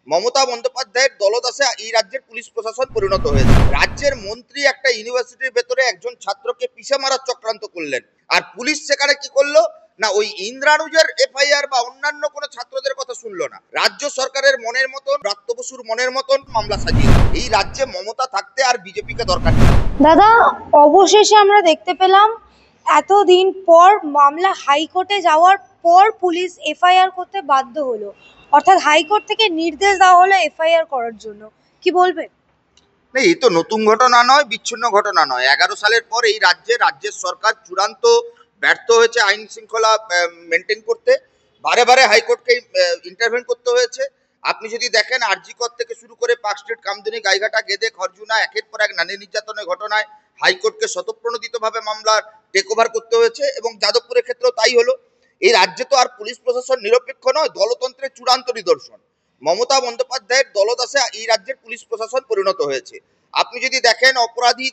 মমতা বন্দ্যোপাধ্যায়ের দলদাসে এই রাজ্যের পুলিশ প্রশাসন পরিণত হয়েছে। রাজ্যের মন্ত্রী একটা ইউনিভার্সিটির ভেতরে একজন ছাত্রকে পিষে মারার চক্রান্ত করলেন, আর পুলিশ সেখানে কি করলো না, ওই ইন্দ্রানুজের এফআইআর বা অন্যান্য কোনো ছাত্রদের কথা শুনলো না। রাজ্য সরকারের মনের মতন, ব্রাত্য বসুর মনের মতন মামলা সাজিয়ে এই রাজ্যে মমতা থাকতে আর বিজেপিকে দরকার নেই। দাদা, অবশেষে আমরা দেখতে পেলাম এতদিন পর মামলা হাইকোর্টে যাওয়ার পর পুলিশ এফআইআর করতে বাধ্য হলো, অর্থাৎ হাইকোর্ট থেকে নির্দেশ দেওয়া হলো এফআইআর করার জন্য। কি বলবেন? না, এই তো নতুন ঘটনা নয়, বিচ্ছিন্ন ঘটনা নয়। 11 সালের পর এই রাজ্যের সরকার চূড়ান্ত ব্যর্থ হয়েছে আইন শৃঙ্খলা মেনটেন করতে। বারে বারে হাইকোর্টকে ইন্টারভেন করতে হয়েছে। আপনি যদি দেখেন, আরজিকর থেকে শুরু করে পার্ক স্ট্রিট, কামদুনি, গাইঘাটা, গেদে, খরজুনা, একের পর এক নারী নির্যাতনের ঘটনায় হাইকোর্টকে স্বতঃপ্রণোদিতভাবে মামলা টেক ওভার করতে হয়েছে, এবং যাদবপুরের ক্ষেত্রেও তাই হলো। এই রাজ্যে তো আর পুলিশ প্রশাসন নিরপেক্ষ নয়, দলতন্ত্রের চূড়ান্ত নিদর্শন। মমতা বন্দ্যোপাধ্যায়ের দলদাসে এই রাজ্যের পুলিশ প্রশাসন পরিণত হয়েছে। আপনি যদি দেখেন, অপরাধী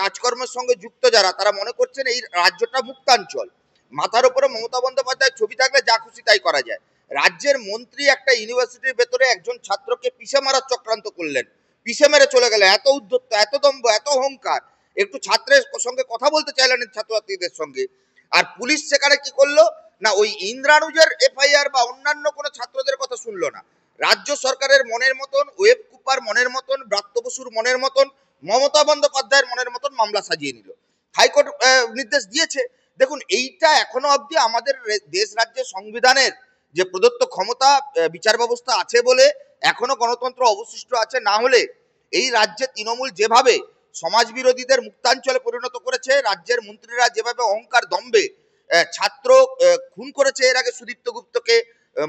কাজকর্মের সঙ্গে যুক্ত যারা, তারা মনে করছেন এই রাজ্যটা মুক্তাঞ্চল। মাথার উপরে মমতা বন্দ্যোপাধ্যায়ের ছবি থাকলে যা খুশি তাই করা যায়। রাজ্যের মন্ত্রী একটা ইউনিভার্সিটির ভেতরে একজন ছাত্রকে পিষে মারার চক্রান্ত করলেন, পিষে মেরে চলে গেলেন। এত উদ্ধত্ত, এত দম্ভ, এত অহংকার! একটু ছাত্রের সঙ্গে কথা বলতে চাইলেন ছাত্রছাত্রীদের সঙ্গে। আর পুলিশ সেখানে কি করলো না, ওই ইন্দ্রানুজের এফআইআর বা অন্যান্য কোনো ছাত্রদের কথা শুনলো না। রাজ্য সরকারের মনের মতন, ওয়েব কুপার মনের মতন, ব্রাত্য বসুর মনের মতন, মমতা বন্দ্যোপাধ্যায়ের মনের মতন মামলা সাজিয়ে নিল। হাইকোর্ট নির্দেশ দিয়েছে। দেখুন, এইটা এখনো অবধি আমাদের দেশ রাজ্যের সংবিধানের যে প্রদত্ত ক্ষমতা, বিচার ব্যবস্থা আছে বলে এখনো গণতন্ত্র অবশিষ্ট আছে। না হলে এই রাজ্যে তৃণমূল যেভাবে সমাজ বিরোধীদের মুক্তাঞ্চলে পরিণত করেছে, রাজ্যের মন্ত্রীরা যেভাবে অহংকার দম্বে ছাত্র খুন করেছে এর আগে, সুদীপ্ত গুপ্তকে,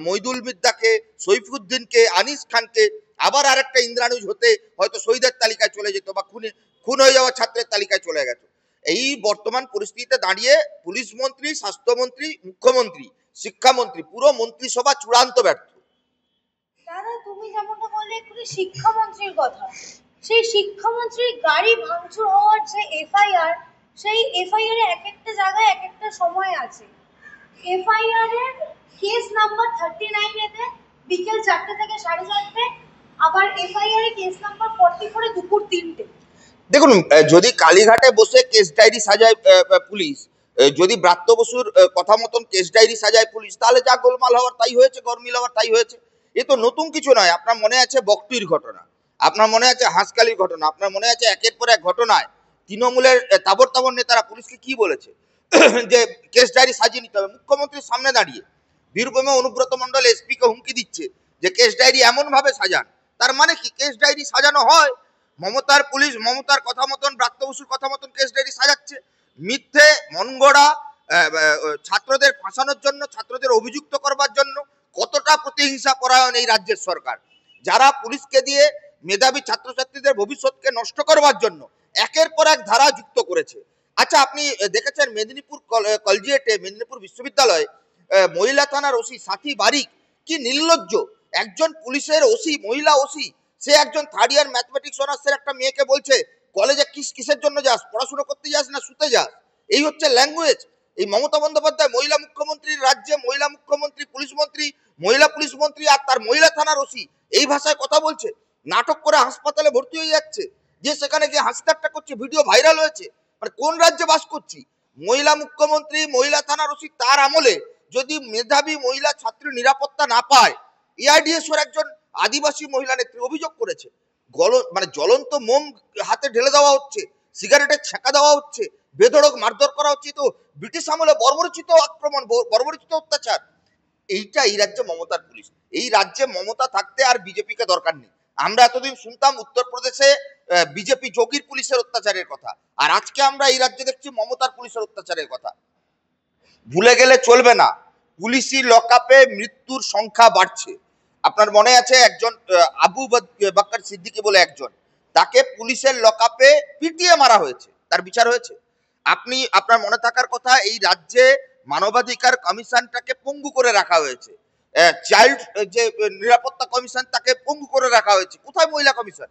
মইদুল মিদ্দাকে, সৈফুদ্দিনকে, আনিস খানকে, আবার আরেকটা ইন্দ্রানুজ হতে হয়তো শহীদের তালিকায় চলে যেত, বা খুন হয়ে যাওয়া ছাত্রের তালিকায় চলে গেত। এই বর্তমান পরিস্থিতিতে দাঁড়িয়ে পুলিশ মন্ত্রী, স্বাস্থ্যমন্ত্রী, মুখ্যমন্ত্রী, শিক্ষামন্ত্রী, পুরো মন্ত্রিসভা চূড়ান্ত ব্যর্থ। দাদা, তুমি যেমনটা বললে শিক্ষামন্ত্রীর কথা, সেই শিক্ষামন্ত্রীর গাড়ি ভাঙচুর হওয়ার যে এফআইআর, সেই এফআইআর এ এক একটা জায়গায় এক একটা সময় আছে। এফআইআর এর কেস নাম্বার 39 এতে বিকেল 4টে থেকে 4:30, আবার এফআইআর এ কেস নাম্বার 44 দুপুর 3টে। দেখুন, যদি কালীঘাটে বসে কেস ডায়েরি সাজায় পুলিশ, যদি ব্রাত্য বসুর কথা মতন কেস ডায়েরি সাজায় পুলিশ, তাহলে যা গোলমাল হওয়ার তাই হয়েছে, গরমিল হওয়ার তাই হয়েছে। এ তো নতুন কিছু নয়। আপনার মনে আছে বকটির ঘটনা, আপনার মনে আছে হাঁসকালির ঘটনা, আপনার মনে আছে একের পর এক ঘটনায় তৃণমূলের তাবর তাবর নেতারা পুলিশকে কি বলেছে যে কেস ডায়েরি সাজিয়ে নিতে হবে। মুখ্যমন্ত্রীর সামনে দাঁড়িয়ে বীরভূমে অনুব্রত মণ্ডল এসপিকে হুমকি দিচ্ছে যে কেস ডায়েরি এমন ভাবে সাজান। তার মানে কি কেস ডায়েরি সাজানো হয়? মমতার পুলিশ মমতার কথা মতন, ব্রাত্য বসুর কথা মতন কেস ডায়েরি সাজাচ্ছে। মিথ্যে মনগড়া ছাত্রদের ফাঁসানোর জন্য, ছাত্রদের অভিযুক্ত করবার জন্য। কতটা প্রতিহিংসা পরায়ণ এই রাজ্যের সরকার, যারা পুলিশকে দিয়ে মেধাবী ছাত্রছাত্রীদের ভবিষ্যৎকে নষ্ট করবার জন্য একের পর এক ধারা যুক্ত করেছে। আচ্ছা, আপনি দেখেছেন মেদিনীপুর কলেজিয়েটে, মেদিনীপুর বিশ্ববিদ্যালয়ে মহিলা থানার ওসি সাথী বারিক কি নির্লজ্জ! একজন পুলিশের ওসি, মহিলা ওসি, সে একজন থার্ড ইয়ার ম্যাথমেটিক্স অনার্সের একটা মেয়েকে বলছে, কলেজে কিসের জন্য যাস, পড়াশোনা করতে যাস না শুতে যাস? এই হচ্ছে ল্যাঙ্গুয়েজ। এই মমতা বন্দ্যোপাধ্যায় মহিলা মুখ্যমন্ত্রীর রাজ্যে, মহিলা মুখ্যমন্ত্রী, পুলিশ মন্ত্রী, মহিলা পুলিশ মন্ত্রী আর তার মহিলা থানার ওসি এই ভাষায় কথা বলছে। নাটক করে হাসপাতালে ভর্তি হয়ে যাচ্ছে, যে সেখানে গিয়ে হাসি ঠাট্টা করছে, ভিডিও ভাইরাল হয়েছে। মানে কোন রাজ্যে বাস করছি? মহিলা মুখ্যমন্ত্রী, মহিলা থানার ওসি, তার আমলে যদি মেধাবী মহিলা ছাত্রী নিরাপত্তা না পায়, এআইডিএসওর একজন আদিবাসী মহিলা নেত্রী অভিযোগ করেছে, মানে জ্বলন্ত মোম হাতে ঢেলে দেওয়া হচ্ছে, সিগারেটের ছেঁকা দেওয়া হচ্ছে, বেধড়ক মারধর করা হচ্ছে। তো ব্রিটিশ আমলে বর্বরচিত আক্রমণ, বর্বরচিত অত্যাচার। এইটা এই রাজ্যে মমতার পুলিশ। এই রাজ্যে মমতা থাকতে আর বিজেপিকে দরকার নেই। আমরা এতদিন শুনতাম উত্তরপ্রদেশে বিজেপি যোগীর পুলিশের অত্যাচারের কথা, আর আজকে আমরা এই রাজ্যে দেখছি মমতার পুলিশের অত্যাচারের কথা। ভুলে গেলে চলবে না, পুলিশি লকআপে মৃত্যুর সংখ্যা বাড়ছে। আপনার মনে আছে একজন আবু বকর সিদ্দিকী বলে একজন, তাকে পুলিশের লকআপে পিটিয়ে মারা হয়েছে, তার বিচার হয়েছে। আপনার মনে থাকার কথা, এই রাজ্যে মানবাধিকার কমিশনটাকে পঙ্গু করে রাখা হয়েছে। চাইল্ড যে নিরাপত্তা কমিশন, তাকে পঙ্গু করে রাখা হয়েছে। কোথায় মহিলা কমিশন?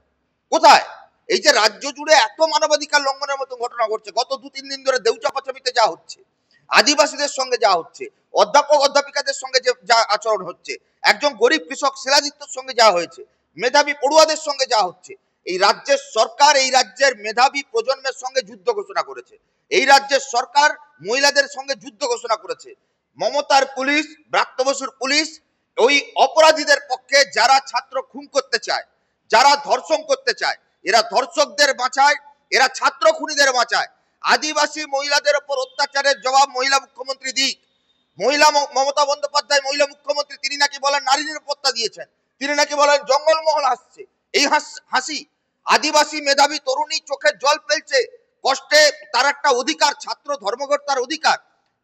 কোথায়? এই যে রাজ্য জুড়ে এত মানবাধিকার লঙ্ঘনের মতো ঘটনা ঘটছে, গত 2-3 দিন ধরে দেউচা পাচামিতে যা হচ্ছে, আদিবাসীদের সঙ্গে যা হচ্ছে, অধ্যাপক অধ্যাপিকাদের সঙ্গে যে যা আচরণ হচ্ছে, একজন গরিব কৃষক শিলাদিত্যর সঙ্গে যা হয়েছে, মেধাবী পড়ুয়াদের সঙ্গে যা হচ্ছে, এই রাজ্যের সরকার এই রাজ্যের মেধাবী প্রজন্মের সঙ্গে যুদ্ধ ঘোষণা করেছে। এই রাজ্যের সরকার মহিলাদের সঙ্গে যুদ্ধ ঘোষণা করেছে। মমতার পুলিশ, ব্রাত্য বসুর পুলিশ ওই অপরাধীদের পক্ষে, যারা ছাত্র খুন করতে চায়, যারা ধর্ষণ করতে চায়, এরা ধর্ষকদের বাঁচায়, এরা ছাত্র খুনিদের বাঁচায়। আদিবাসী মহিলাদের উপর অত্যাচারের জবাব মহিলা মুখ্যমন্ত্রী দিক। মমতা বন্দ্যোপাধ্যায় মহিলা মুখ্যমন্ত্রী, তিনি নাকি বলেন নারী নিরাপত্তা দিয়েছেন, তিনি নাকি বলেন জঙ্গলমহল হাসছে। এই হাসি আদিবাসী মেধাবী তরুণী চোখের জল ফেলছে, কষ্টে, তার একটা অধিকার, ছাত্র ধর্মঘট তার অধিকার।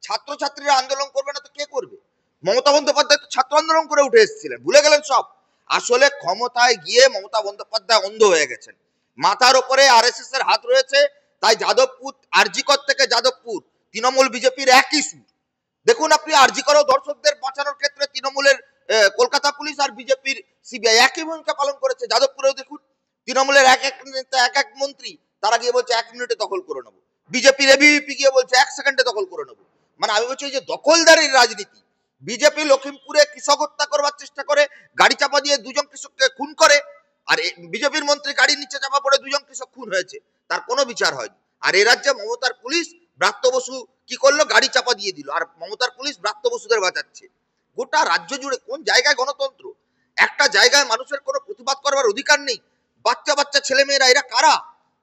ছাত্রছাত্রীরা আন্দোলন করবে না তো কে করবে? মমতা বন্দ্যোপাধ্যায় তো ছাত্র আন্দোলন করে উঠে এসেছিলেন, ভুলে গেলেন সব। আসলে ক্ষমতায় গিয়ে মমতা বন্দ্যোপাধ্যায় অন্ধ হয়ে গেছেন, মাথার উপরে আরএসএস এর হাত রয়েছে। তাই যাদবপুর, আরজিকর থেকে যাদবপুর, তৃণমূল বিজেপির একই সুর। দেখুন আপনি, আরজিকর দর্শকদের বাঁচানোর ক্ষেত্রে তৃণমূলের কলকাতা পুলিশ আর বিজেপির সিবিআই একই ভূমিকা পালন করেছে। যাদবপুরেও দেখুন, তৃণমূলের এক এক নেতা, এক এক মন্ত্রী, তারা গিয়ে বলছে 1 মিনিটে দখল করে নেবো, বিজেপির এবিভিপি গিয়ে বলছে 1 সেকেন্ডে দখল করে নেবো। মানে আমি বলছি, যে দখলদারির রাজনীতি। বিজেপি লখিমপুরে কৃষক হত্যা করবার চেষ্টা করে, গাড়ি চাপা দিয়ে 2 জন কৃষককে খুন করে, আর বিজেপির মন্ত্রী গাড়ির নিচে চাপা পড়ে 2 জন কৃষক খুন হয়েছে, তার কোনো বিচার হয়নি। আর এ রাজ্যে মমতার পুলিশ ব্রাত্য বসু কি করলো, গাড়ি চাপা দিয়ে দিল, আর মমতার পুলিশ ব্রাত্য বসুদের বাঁচাচ্ছে। গোটা রাজ্য জুড়ে কোন জায়গায় গণতন্ত্র? একটা জায়গায় মানুষের কোনো প্রতিবাদ করবার অধিকার নেই। বাচ্চা বাচ্চা ছেলেমেয়েরা, এরা কারা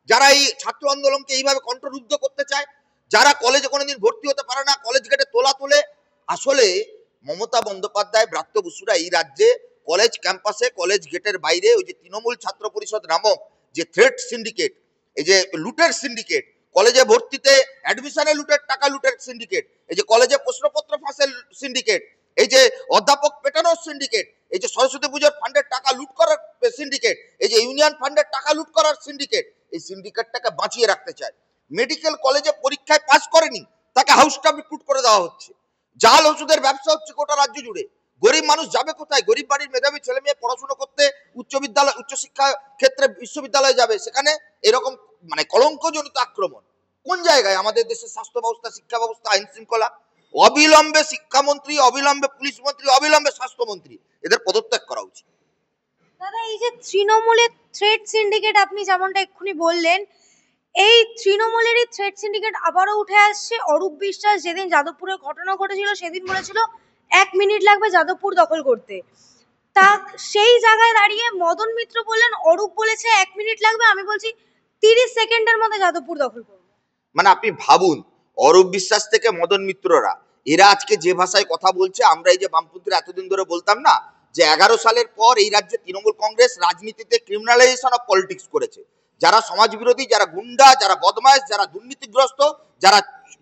যারা এই ছাত্র আন্দোলনকে এইভাবে কণ্ঠরুদ্ধ করতে চায়, যারা কলেজে কোনোদিন ভর্তি হতে পারে না, কলেজ গেটে তোলা তোলে? আসলে মমতা বন্দ্যোপাধ্যায়, ব্রাত্য বসুরা এই রাজ্যে কলেজ ক্যাম্পাসে, কলেজ গেটের বাইরে ওই যে তৃণমূল ছাত্র পরিষদ নামক যে থ্রেট সিন্ডিকেট, এই যে লুটের সিন্ডিকেট, কলেজে ভর্তিতে অ্যাডমিশনে লুটের টাকা লুটের সিন্ডিকেট, এই যে কলেজে প্রশ্নপত্র ফাঁসের সিন্ডিকেট, এই যে অধ্যাপক পেটানোর সিন্ডিকেট, এই যে সরস্বতী পুজোর ফান্ডের টাকা লুট করার সিন্ডিকেট, এই যে ইউনিয়ন ফান্ডের টাকা লুট করার সিন্ডিকেট, এই সিন্ডিকেটটাকে বাঁচিয়ে রাখতে চায়। মেডিকেল কলেজে পরীক্ষায় পাস করেনি, তাকে হাউস স্টাফ রিক্রুট করে দেওয়া হচ্ছে। জাল ওষুধের ব্যবসা হচ্ছে গোটা রাজ্য জুড়ে। গরিব মানুষ যাবে কোথায়? গরিব বাড়ির মেধাবী ছেলে মেয়ে পড়াশোনা করতে উচ্চশিক্ষা ক্ষেত্রে বিশ্ববিদ্যালয়ে যাবে, সেখানে এরকম মানে কলঙ্কজনিত আক্রমণ। কোন জায়গায় আমাদের দেশের স্বাস্থ্য ব্যবস্থা, শিক্ষা ব্যবস্থা, আইন শৃঙ্খলা? অবিলম্বে শিক্ষামন্ত্রী, অবিলম্বে পুলিশ মন্ত্রী, অবিলম্বে স্বাস্থ্যমন্ত্রী, এদের পদত্যাগ করা উচিত। দাদা, এই যে তৃণমূলের থ্রেড সিন্ডিকেট আপনি যেমনটা এক্ষুনি বললেন, এই তৃণমূলেরই থ্রেড সিন্ডিকেট আবারও উঠে আসছে। অরূপ বিশ্বাস যেদিন যাদবপুরের ঘটনা ঘটেছিল সেদিন বলেছিল 1 মিনিট লাগবে যাদবপুর দখল করতে। তা সেই জায়গায় দাঁড়িয়ে মদন মিত্র বললেন, অরূপ বলেছে 1 মিনিট লাগবে, আমি বলছি 30 সেকেন্ডের মধ্যে যাদবপুর দখল করবো। মানে আপনি ভাবুন, অরূপ বিশ্বাস থেকে মদন মিত্ররা, এরা আজকে যে ভাষায় কথা বলছে, আমরা এই যে বামপন্থীরা এতদিন ধরে বলতাম না যে 11 সালের পর এই রাজ্যে তৃণমূল কংগ্রেস রাজনীতিতে ক্রিমিনালাইজেশন অফ পলিটিক্স করেছে। যারা সমাজ বিরোধী, যারা গুন্ডা, যারা বদমাইশ, যারা দুর্নীতিগ্রস্ত, যারা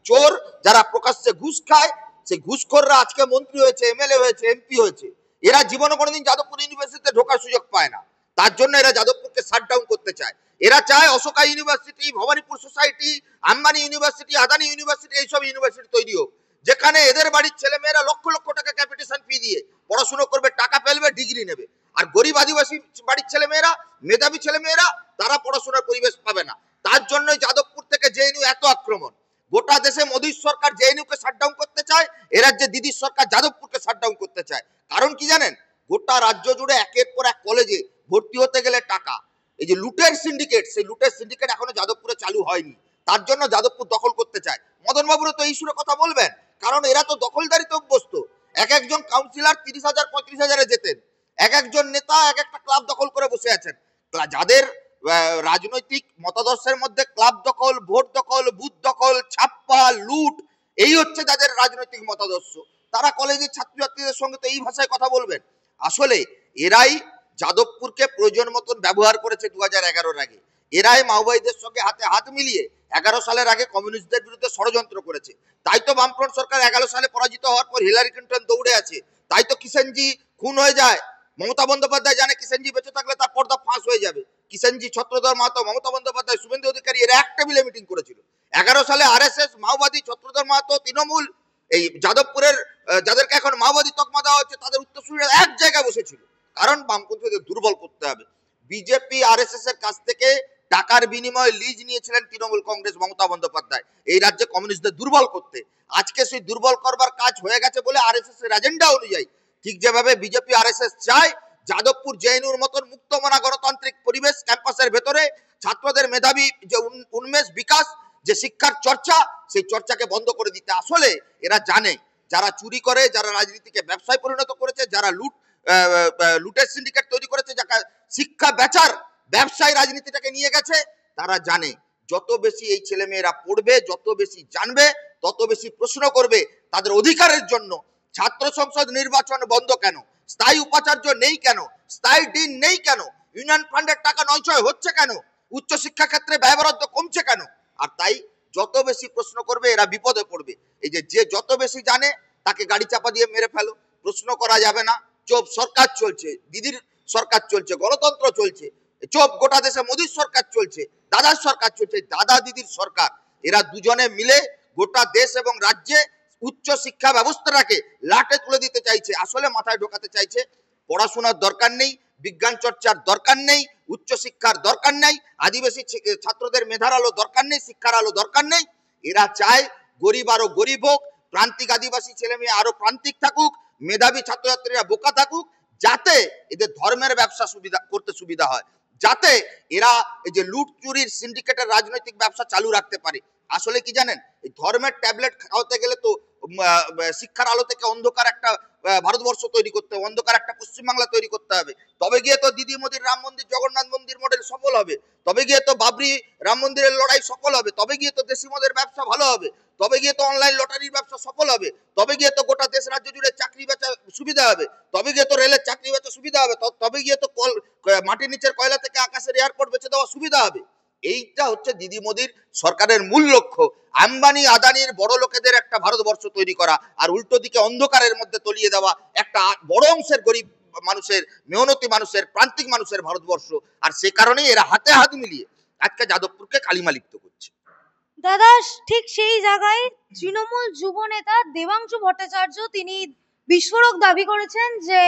চোর, যারা প্রকাশ্যে ঘুষ খায়, সেই ঘুষখোররা আজকে মন্ত্রী হয়েছে, এমএলএ হয়েছে, এমপি হয়েছে। এরা জীবনে কোনোদিন যাদবপুর ইউনিভার্সিটিতে ঢোকার সুযোগ পায় না, তার জন্য এরা যাদবপুরকে শাটডাউন করতে চায়। এরা চায় Ashoka university, Bhowanipur society, Ambani university, Adani university, এইসব ইউনিভার্সিটি তৈরি হোক, যেখানে এদের বাড়ির ছেলেমেয়েরা লক্ষ লক্ষ টাকা ক্যাপিটেশন ফি দিয়ে পড়াশোনা করবে, টাকা ফেলবে, ডিগ্রি নেবে। আর গরিব আদিবাসী বাড়ির ছেলেমেয়েরা, মেধাবী ছেলেমেয়েরা, তারা পড়াশোনার পরিবেশ পাবে না। তার জন্যই যাদবপুর থেকে জেএনইউ এত আক্রমণ। গোটা দেশে মোদীর সরকার জেএনইউকে শাটডাউন করতে চায়, এ রাজ্যে দিদির সরকার যাদবপুরকে শাটডাউন করতে চায়। কারণ কি জানেন? গোটা রাজ্য জুড়ে একের পর এক কলেজে ভর্তি হতে গেলে টাকা। এই যে লুটের সিন্ডিকেট, সেই লুটের সিন্ডিকেট এখনো যাদবপুরে চালু হয়নি, তার জন্য যাদবপুর দখল করতে চায়। মদন বাবুরও তো এই সুরে কথা বলবেন, কারণ এরা তো দখলদারিতে অভ্যস্ত। এক একজন কাউন্সিলর 30,000 35,000-এ যেতেন, এক একজন নেতা এক একটা ক্লাব দখল করে বসে আছেন। যাদের রাজনৈতিক মতাদর্শের মধ্যে ক্লাব দখল, ভোট দখল, বুথ দখল, ছাপ্পা, লুট, এই হচ্ছে যাদের রাজনৈতিক মতাদর্শ, তারা কলেজের ছাত্রছাত্রীদের সঙ্গে তো এই ভাষায় কথা বলবেন। আসলে এরাই যাদবপুরকে প্রয়োজন মতন ব্যবহার করেছে 2011-এর আগে। এরাই মাওবাদীদের সঙ্গে হাতে হাত মিলিয়ে 11 সালের আগে কমিউনিস্টদের বিরুদ্ধে ষড়যন্ত্র করেছে। তাই তো বামফ্রন্ট সরকার 11 সালে পরাজিত হওয়ার পর হিলারি ক্লিন্টন দৌড়ে আছে। তাই তো কিষেনজি খুন হয়ে যায়। মমতা বন্দ্যোপাধ্যায় জানে কিষেনজি বেঁচে থাকলে তার পর্দা ফাঁস হয়ে যাবে। কিষেনজি, ছত্রধর মাহাতো, মমতা বন্দ্যোপাধ্যায়, শুভেন্দু অধিকারী এরা এক টেবিলে মিটিং করেছিল। 11 সালে আরএসএস, মাওবাদী, ছত্রধর মাহাতো, তৃণমূল, এই যাদবপুরের যাদেরকে এখন মাওবাদী তকমা দেওয়া হচ্ছে, তাদের উত্তরসূরিরা এক জায়গায় বসেছিল। কারণ বামপন্থীদের দুর্বল করতে হবে। বিজেপি আরএসএস এর কাছ থেকে টাকার বিনিময়ে লিজ নিয়েছিলেন তৃণমূল কংগ্রেস মমতা বন্দ্যোপাধ্যায় এই রাজ্যে কমিউনিস্টদের দুর্বল করতে। আজকে সেই দুর্বল করবার কাজ হয়ে গেছে বলে আরএসএস এর এজেন্ডা অনুযায়ী, ঠিক যেভাবে বিজেপি আরএসএস চায় যাদবপুর জেএনইউর মতন মুক্তমনা গণতান্ত্রিক পরিবেশ ক্যাম্পাসের ভেতরে ছাত্রদের মেধাবী যে উন্মেষ বিকাশ, যে শিক্ষার চর্চা, সেই চর্চাকে বন্ধ করে দিতে। আসলে এরা জানে যারা চুরি করে, যারা রাজনীতিকে ব্যবসায় পরিণত করেছে, যারা লুটের সিন্ডিকেট তৈরি করেছে, যারা শিক্ষা বেচার ব্যবসায় রাজনীতিটাকে নিয়ে গেছে, তারা জানে যত বেশি এই ছেলে মেয়েরা পড়বে, যত বেশি জানবে, তত বেশি প্রশ্ন করবে তাদের অধিকারের জন্য। ছাত্র সংসদ নির্বাচন বন্ধ কেন? স্থায়ী উপাচার্য নেই কেন? স্থায়ী ডিন নেই কেন? ইউনিয়ন ফান্ডের টাকা নয়ছয় হচ্ছে কেন? উচ্চ শিক্ষা ক্ষেত্রে ব্যয় বরাদ্দ কমছে কেন? আর তাই যত বেশি প্রশ্ন করবে এরা বিপদে পড়বে। এই যে যত বেশি জানে তাকে গাড়ি চাপা দিয়ে মেরে ফেলো, প্রশ্ন করা যাবে না, চোপ সরকার চলছে, দিদির সরকার চলছে, গণতন্ত্র চলছে, চোপ গোটা দেশে মোদীর সরকার চলছে, দাদার সরকার চলছে, দাদা দিদির সরকার। এরা দুজনে মিলে গোটা দেশ এবং রাজ্যে উচ্চ শিক্ষা ব্যবস্থাটাকে লাটে তুলে দিতে চাইছে। আসলে মাথায় ঢোকাতে চাইছে পড়াশোনার দরকার নেই, বিজ্ঞান চর্চার দরকার নেই, উচ্চ শিক্ষার দরকার নেই, আদিবাসী ছাত্রদের মেধার আলো দরকার নেই, শিক্ষার আলো দরকার নেই। এরা চায় গরিব আরো গরিব হোক, প্রান্তিক আদিবাসী ছেলে মেয়ে আরো প্রান্তিক থাকুক, মেধাবী ছাত্রছাত্রীরা বোকা থাকুক, যাতে এদের ধর্মের ব্যবসা করতে সুবিধা হয়, যাতে এরা এই যে লুট চুরির সিন্ডিকেটের রাজনৈতিক ব্যবসা চালু রাখতে পারে। আসলে কি জানেন, এই ধর্মের ট্যাবলেট খাওয়াতে গেলে তো শিক্ষার আলো থেকে অন্ধকার একটা ভারতবর্ষ তৈরি করতে হবে, অন্ধকার একটা পশ্চিমবাংলা তৈরি করতে হবে। তবে গিয়ে তো দিদি মোদির রাম মন্দির জগন্নাথ মন্দির মডেল সফল হবে, তবে গিয়ে তো বাবরি রাম মন্দিরের লড়াই সফল হবে, তবে গিয়ে তো দেশি মদের ব্যবসা ভালো হবে, তবে গিয়ে তো অনলাইন লটারির ব্যবসা সফল হবে, তবে গিয়ে তো গোটা দেশ রাজ্য জুড়ে চাকরি বেচা সুবিধা হবে, তবে গিয়ে তো রেলের চাকরি বেচা সুবিধা হবে, তবে গিয়ে তো মাটির নিচের কয়লা থেকে আকাশের এয়ারপোর্ট বেচে দেওয়া সুবিধা হবে। এইটা হচ্ছে দিদি মোদির সরকারের মূল লক্ষ্য, আম্বানি আদানির বড় লোকেদের একটা ভারতবর্ষ তৈরি করা, আর উল্টো দিকে অন্ধকারের মধ্যে তলিয়ে দেওয়া একটা বড় অংশের গরিব মানুষের, মেহনতি মানুষের, প্রান্তিক মানুষের ভারতবর্ষ। আর সে কারণেই এরা হাতে হাত মিলিয়ে আজকে যাদবপুরকে কালিমালিপ্ত করছে। দাদা ঠিক সেই জায়গায় তৃণমূল যুব নেতা দেবাংশু ভট্টাচার্য তিনি বিস্ফোরক দাবি করেছেন যে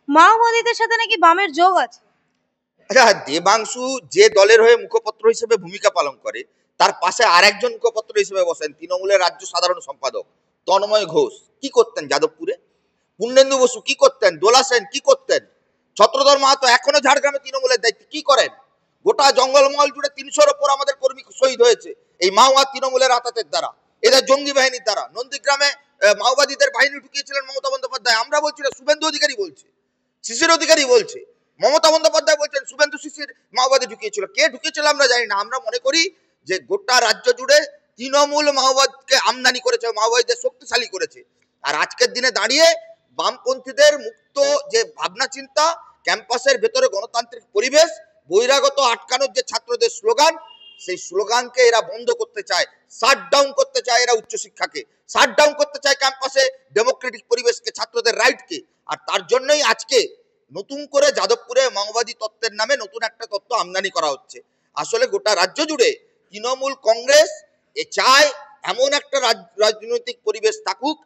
মাওবাদীদের সাথে নাকি বামের যোগ আছে। আচ্ছা, দেবাংশু যে দলের হয়ে মুখপত্র হিসেবে ভূমিকা পালন করে, তার পাশে আরেকজন মুখপত্র হিসেবে বসেন তৃণমূলের রাজ্য সাধারণ সম্পাদক তন্ময় ঘোষ। কি করতেন যাদবপুরে? পূর্ণেন্দু বসু কি করতেন? দোলা সেন কি করতেন? ছত্রধর মাহাতো এখনো ঝাড়গ্রামে তৃণমূলের দায়িত্ব, কি করেন? গোটা জঙ্গলমহল জুড়ে 300-র ওপর আমাদের কর্মী শহীদ হয়েছে এই মাওবাদ তৃণমূলের আতাতের দ্বারা, এদের জঙ্গি বাহিনীর দ্বারা। নন্দীগ্রামে মাওবাদীদের বাহিনী ঢুকিয়েছিলেন মমতা বন্দ্যোপাধ্যায়। আমরা বলছি না, শুভেন্দু অধিকারী বলছে, শিশির অধিকারী বলছে, মমতা বন্দ্যোপাধ্যায় বলছেন শুভেন্দু শিশির মাওবাদী ঢুকিয়েছিল। কে ঢুকিয়েছিল আমরা জানি না। আমরা মনে করি যে গোটা রাজ্য জুড়ে তৃণমূল মাওবাদকে আমদানি করেছে, মাওবাদীদের শক্তিশালী করেছে। আর আজকের দিনে দাঁড়িয়ে বামপন্থীদের মুক্ত যে ভাবনা চিন্তা, ক্যাম্পাসের ভেতরে গণতান্ত্রিক পরিবেশ, বহিরাগত আটকানোর যে ছাত্রদের স্লোগান, সেই স্লোগানকে এরা বন্ধ করতে চায়, শাট ডাউন করতে চায়। এরা উচ্চশিক্ষাকে শাট ডাউন করতে চায়, ক্যাম্পাসে ডেমোক্রেটিক পরিবেশকে, ছাত্রদের রাইটকে। আর তার জন্যই আজকে নতুন করে যাদবপুরে মাওবাদী তত্ত্বের নামে নতুন একটা তত্ত্ব আমদানি করা হচ্ছে। আসলে গোটা রাজ্য জুড়ে তৃণমূল কংগ্রেস চায় এমন একটা রাজনৈতিক পরিবেশ থাকুক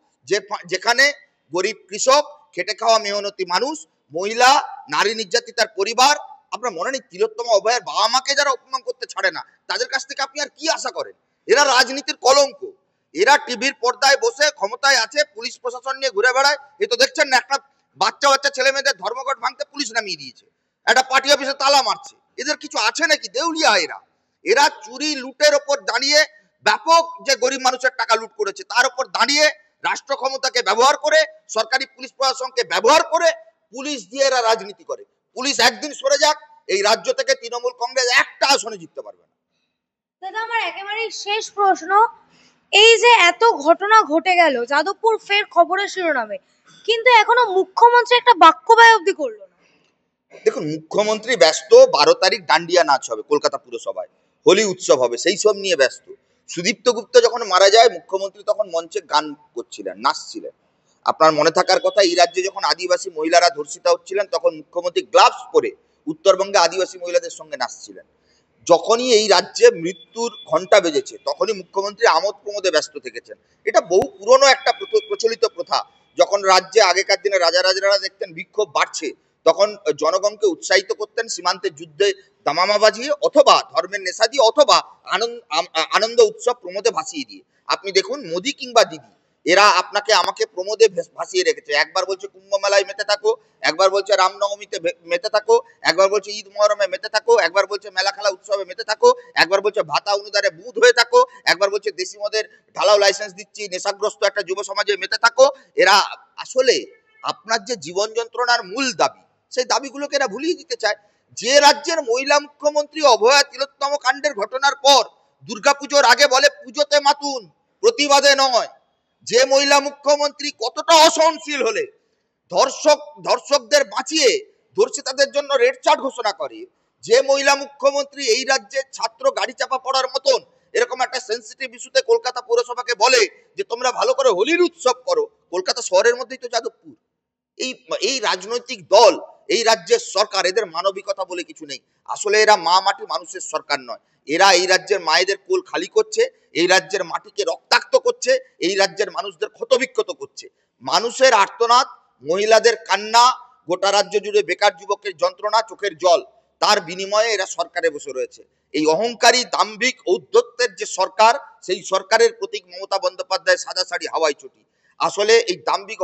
যেখানে গরিব কৃষক, খেটে খাওয়া মেহনতি মানুষ, মহিলা, নারী নির্যাতিতার পরিবার, আপনার মনে নেই তিলোত্তমা অভয়ের বাবা মাকে যারা অপমান করতে ছাড়ে না, তাদের কাছ থেকে আপনি আর কি আশা করেন? এরা রাজনীতির কলঙ্ক। এরা টিভির পর্দায় বসে ক্ষমতায় আছে, পুলিশ প্রশাসন নিয়ে ঘুরে বেড়ায়। এই তো দেখছেন না, একটা বাচ্চা ছেলে মেয়েদের ধর্মঘট ভাঙতে পুলিশ নামিয়ে দিয়েছে, একটা পার্টি অফিসে তালা মারছে। এদের কিছু আছে নাকি? দেউলিয়া এরা চুরি লুটের ওপর দাঁড়িয়ে, ব্যাপক যে গরিব মানুষের টাকা লুট করেছে তার উপর দাঁড়িয়ে, রাষ্ট্র ক্ষমতাকে ব্যবহার করে, সরকারি পুলিশ প্রশাসনকে ব্যবহার করে পুলিশ দিয়ে এরা রাজনীতি করে। পুলিশ একদিন সরে যাক, এই রাজ্য থেকে তৃণমূল কংগ্রেস একটা আসনে জিততে পারবে না। দাদা আমার একেবারে শেষ প্রশ্ন, এই যে এত ঘটনা ঘটে গেল যাদবপুর ফের খবরের শিরোনামে, কিন্তু এখনো মুখ্যমন্ত্রী একটা বাক্য ব্যয় অবধি করলো না। দেখুন, মুখ্যমন্ত্রী ব্যস্ত, 12 তারিখ ডান্ডিয়া নাচ হবে কলকাতা পুরসভায়, হোলি উৎসব হবে, সেই সব নিয়ে ব্যস্ত। সুদীপ্ত গুপ্ত যখন মারা যায়, মুখ্যমন্ত্রী তখন মঞ্চে গান করছিলেন, নাচছিলেন। আপনার মনে থাকার কথা, এই রাজ্যে যখন আদিবাসী মহিলারা ধর্ষিতা হচ্ছিলেন, তখন মুখ্যমন্ত্রী গ্লাভস পরে উত্তরবঙ্গে আদিবাসী মহিলাদের সঙ্গে নাচছিলেন। যখনই এই রাজ্যে মৃত্যুর ঘণ্টা বেজেছে, তখনই মুখ্যমন্ত্রী আমোদ প্রমোদে ব্যস্ত থেকেছেন। এটা বহু পুরনো একটা প্রচলিত প্রথা। যখন রাজ্যে আগেকার দিনে রাজারা দেখতেন বিক্ষোভ বাড়ছে, তখন জনগণকে উৎসাহিত করতেন সীমান্তের যুদ্ধে দামামা বাজিয়ে, অথবা ধর্মের নেশা দিয়ে, অথবা আনন্দ উৎসব প্রমোদে ভাসিয়ে দিয়ে। আপনি দেখুন মোদি কিংবা দিদি, এরা আপনাকে আমাকে প্রমোদে ভাসিয়ে রেখেছে। একবার বলছে কুম্ভ মেলায় মেতে থাকো, একবার বলছে রামনবমীতে মেতে থাকো, একবার বলছে ঈদ মহরমে মেতে থাকো, একবার বলছে মেলা খেলা উৎসবে মেতে থাকো, একবার বলছে ভাতা অনুদানে বুঁদ হয়ে থাকো, একবার বলছে দেশি মদের ঢালাও লাইসেন্স দিচ্ছি, নেশাগ্রস্ত একটা যুব সমাজে মেতে থাকো। এরা আসলে আপনার যে জীবন যন্ত্রণার মূল দাবি, সেই দাবিগুলোকে এরা ভুলিয়ে দিতে চায়। যে রাজ্যের মহিলা মুখ্যমন্ত্রী অভয়া তিলোত্তম কাণ্ডের ঘটনার পর দুর্গাপুজোর আগে বলে পুজোতে মাতুন, প্রতিবাদে নয়। যে মহিলা মুখ্যমন্ত্রী কতটা অসহনশীল হলে ধর্ষকদের বাঁচিয়ে ধর্ষিতাদের জন্য রেড চার্ট ঘোষণা করে। যে মহিলা মুখ্যমন্ত্রী এই রাজ্যে ছাত্র গাড়ি চাপা পড়ার মতন এরকম একটা সেন্সিটিভ ইস্যুতে কলকাতা পৌরসভাকে বলে যে তোমরা ভালো করে হোলির উৎসব করো। কলকাতা শহরের মধ্যেই তো যাদবপুর। এই রাজনৈতিক দল, এই রাজ্যের সরকার, এদের মানবিকতা বলে কিছু নেই। আসলে এরা মা মাটি মানুষের সরকার নয়। এরা এই রাজ্যের মায়েদের কোল খালি করছে, এই রাজ্যের মাটিকে রক্তাক্ত করছে, এই রাজ্যের মানুষদের ক্ষতবিক্ষত করছে। মানুষের আর্তনাদ, মহিলাদের কান্না, গোটা রাজ্য জুড়ে বেকার যুবকের যন্ত্রণা, চোখের জল, তার বিনিময়ে এরা সরকারে বসে রয়েছে। এই অহংকারী দাম্ভিক ঔদ্ধত্যের যে সরকার, সেই সরকারের প্রতীক মমতা বন্দ্যোপাধ্যায় সাদা শাড়ি হাওয়াই চটি। আসলে এই দাম্ভিক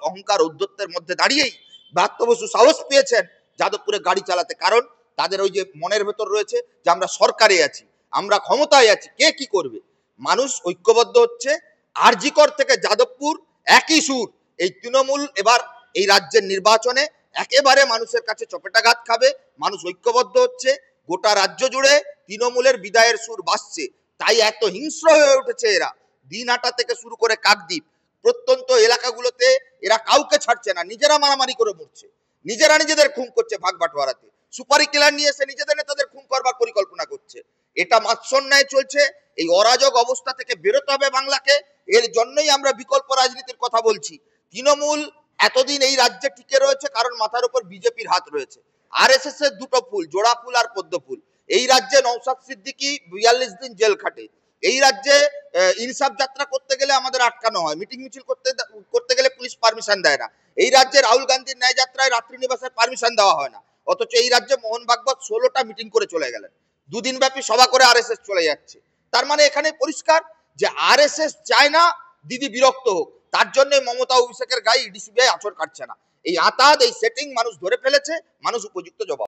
অহংকার ঔদ্ধত্যের মধ্যে দাঁড়িয়েই ব্রাত্য বসু সাহস পেয়েছেন যাদবপুরে গাড়ি চালাতে। কারণ তাদের ওই যে মনের ভেতর রয়েছে যে আমরা সরকারে আছি, আমরা ক্ষমতায় আছি, কে কি করবে। মানুষ ঐক্যবদ্ধ হচ্ছে। আরজিকর থেকে যাদবপুর একই সুর। এই তৃণমূল এবার এই রাজ্যের নির্বাচনে একেবারে মানুষের কাছে চপেটাঘাত খাবে। মানুষ ঐক্যবদ্ধ হচ্ছে। গোটা রাজ্য জুড়ে তৃণমূলের বিদায়ের সুর বাজছে। তাই এত হিংস্র হয়ে উঠেছে এরা। দিনহাটা থেকে শুরু করে কাকদ্বীপ, প্রত্যন্ত এলাকাগুলোতে এরা কাউকে ছাড়ছে না। নিজেরা মারামারি করে মরছে, নিজেরা নিজেদের খুন করছে ভাগ বাটোয়ারাতে। সুপারি কিলার নিয়ে এসে নিজেদের নেতাদের খুন করবার পরিকল্পনা করছে। এটা মাৎসন্যায় চলছে। এই অরাজক অবস্থা থেকে বেরোতে হবে বাংলাকে। এর জন্যই আমরা বিকল্প রাজনীতির কথা বলছি। তৃণমূল এতদিন এই রাজ্যে টিকে রয়েছে কারণ মাথার উপর বিজেপির হাত রয়েছে। আরএসএস এর দুটো ফুল, জোড়া ফুল আর পদ্ম ফুল। এই রাজ্যে নওশাদ সিদ্দিকী 42 দিন জেল খাটে। এই রাজ্যে ইনসাফ যাত্রা করতে গেলে আমাদের আটকানো হয়, মিটিং মিছিল করতে গেলে পুলিশ পারমিশন দেয় না। এই রাজ্যে রাহুল গান্ধীর ন্যায় যাত্রায় রাত্রি নিবাসের পারমিশন দেওয়া হয় না। অথচ এই রাজ্যে মোহন ভাগবত 16টা মিটিং করে চলে গেলেন, দুদিন ব্যাপী সভা করে আরএসএস চলে যাচ্ছে। তার মানে এখানে পরিষ্কার যে আরএসএস চায় না দিদি বিরক্ত হোক। তার জন্য মমতা অভিষেকের গায়ে ডিসিবিআই আঁচড় কাটছে না। এই আতাত, এই সেটিং মানুষ ধরে ফেলেছে, মানুষ উপযুক্ত জবাব।